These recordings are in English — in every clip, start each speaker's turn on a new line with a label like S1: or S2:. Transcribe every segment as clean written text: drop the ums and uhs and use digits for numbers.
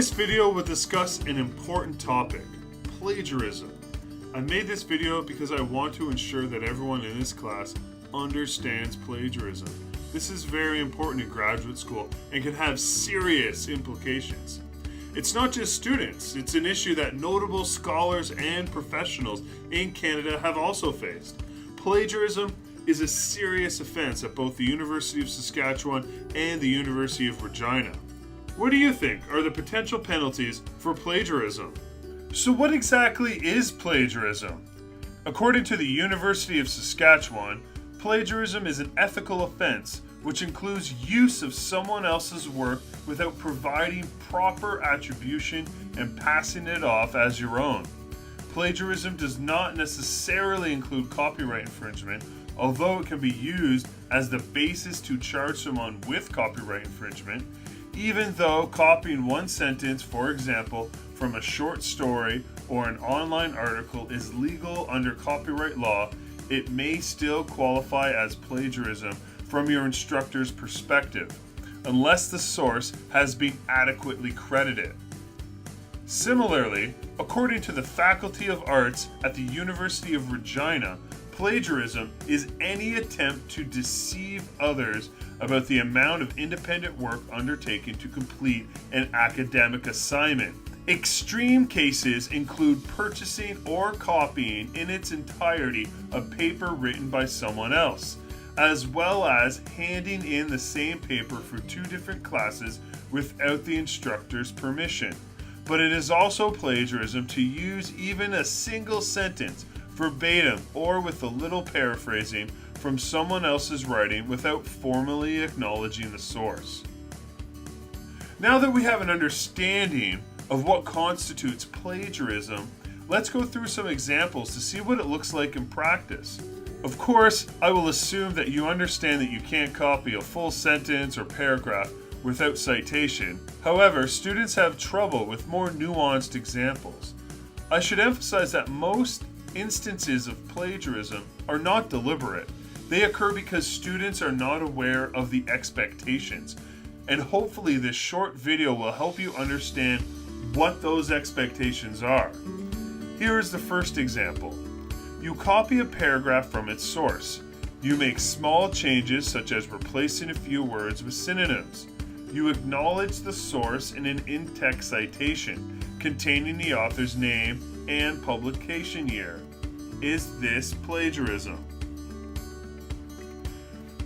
S1: This video will discuss an important topic, plagiarism. I made this video because I want to ensure that everyone in this class understands plagiarism. This is very important in graduate school and can have serious implications. It's not just students, it's an issue that notable scholars and professionals in Canada have also faced. Plagiarism is a serious offense at both the University of Saskatchewan and the University of Regina. What do you think are the potential penalties for plagiarism? So what exactly is plagiarism? According to the University of Saskatchewan, plagiarism is an ethical offense which includes use of someone else's work without providing proper attribution and passing it off as your own. Plagiarism does not necessarily include copyright infringement, although it can be used as the basis to charge someone with copyright infringement. Even though copying one sentence, for example, from a short story or an online article is legal under copyright law, it may still qualify as plagiarism from your instructor's perspective, unless the source has been adequately credited. Similarly, according to the Faculty of Arts at the University of Regina, plagiarism is any attempt to deceive others about the amount of independent work undertaken to complete an academic assignment. Extreme cases include purchasing or copying in its entirety a paper written by someone else, as well as handing in the same paper for two different classes without the instructor's permission. But it is also plagiarism to use even a single sentence verbatim or with a little paraphrasing from someone else's writing without formally acknowledging the source. Now that we have an understanding of what constitutes plagiarism, let's go through some examples to see what it looks like in practice. Of course, I will assume that you understand that you can't copy a full sentence or paragraph without citation. However, students have trouble with more nuanced examples. I should emphasize that most instances of plagiarism are not deliberate. They occur because students are not aware of the expectations. And hopefully this short video will help you understand what those expectations are. Here is the first example. You copy a paragraph from its source. You make small changes such as replacing a few words with synonyms. You acknowledge the source in an in-text citation containing the author's name and publication year. Is this plagiarism?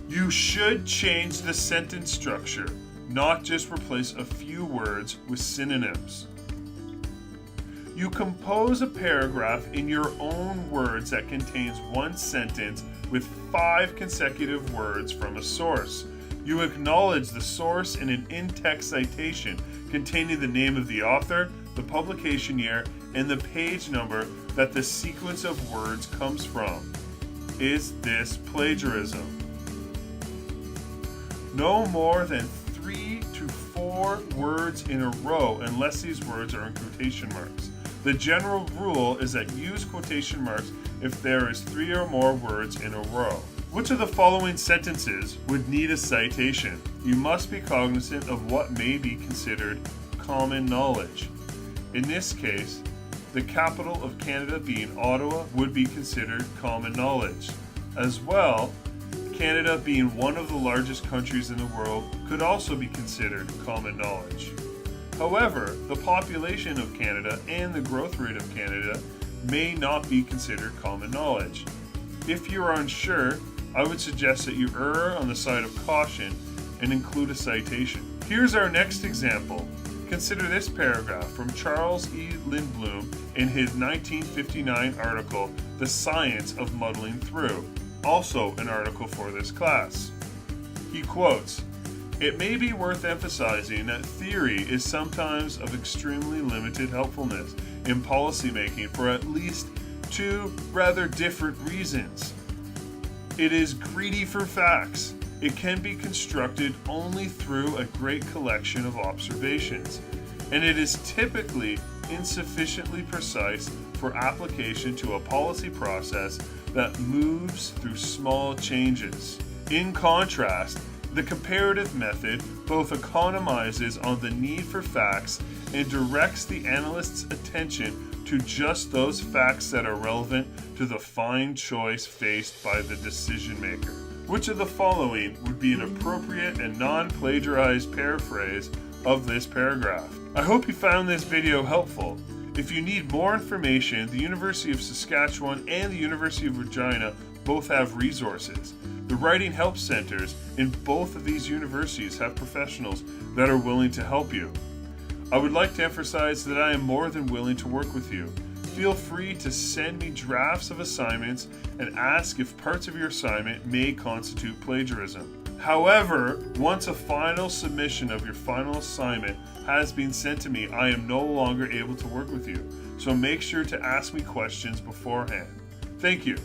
S1: You should change the sentence structure, not just replace a few words with synonyms. You compose a paragraph in your own words that contains one sentence with 5 consecutive words from a source. You acknowledge the source in an in-text citation containing the name of the author, the publication year, and the page number that the sequence of words comes from. Is this plagiarism? No more than 3 to 4 words in a row unless these words are in quotation marks. The general rule is that use quotation marks if there is 3 or more words in a row. Which of the following sentences would need a citation? You must be cognizant of what may be considered common knowledge. In this case, the capital of Canada being Ottawa would be considered common knowledge. As well, Canada being one of the largest countries in the world could also be considered common knowledge. However, the population of Canada and the growth rate of Canada may not be considered common knowledge. If you are unsure, I would suggest that you err on the side of caution and include a citation. Here's our next example. Consider this paragraph from Charles E. Lindblom in his 1959 article, The Science of Muddling Through, also an article for this class. He quotes, "It may be worth emphasizing that theory is sometimes of extremely limited helpfulness in policymaking for at least 2 rather different reasons. It is greedy for facts. It can be constructed only through a great collection of observations, and it is typically insufficiently precise for application to a policy process that moves through small changes. In contrast, The comparative method both economizes on the need for facts and directs the analyst's attention to just those facts that are relevant to the fine choice faced by the decision maker. Which of the following would be an appropriate and non-plagiarized paraphrase of this paragraph? I hope you found this video helpful. If you need more information, the University of Saskatchewan and the University of Regina both have resources. The Writing Help Centers in both of these universities have professionals that are willing to help you. I would like to emphasize that I am more than willing to work with you. Feel free to send me drafts of assignments and ask if parts of your assignment may constitute plagiarism. However, once a final submission of your final assignment has been sent to me, I am no longer able to work with you. So make sure to ask me questions beforehand. Thank you.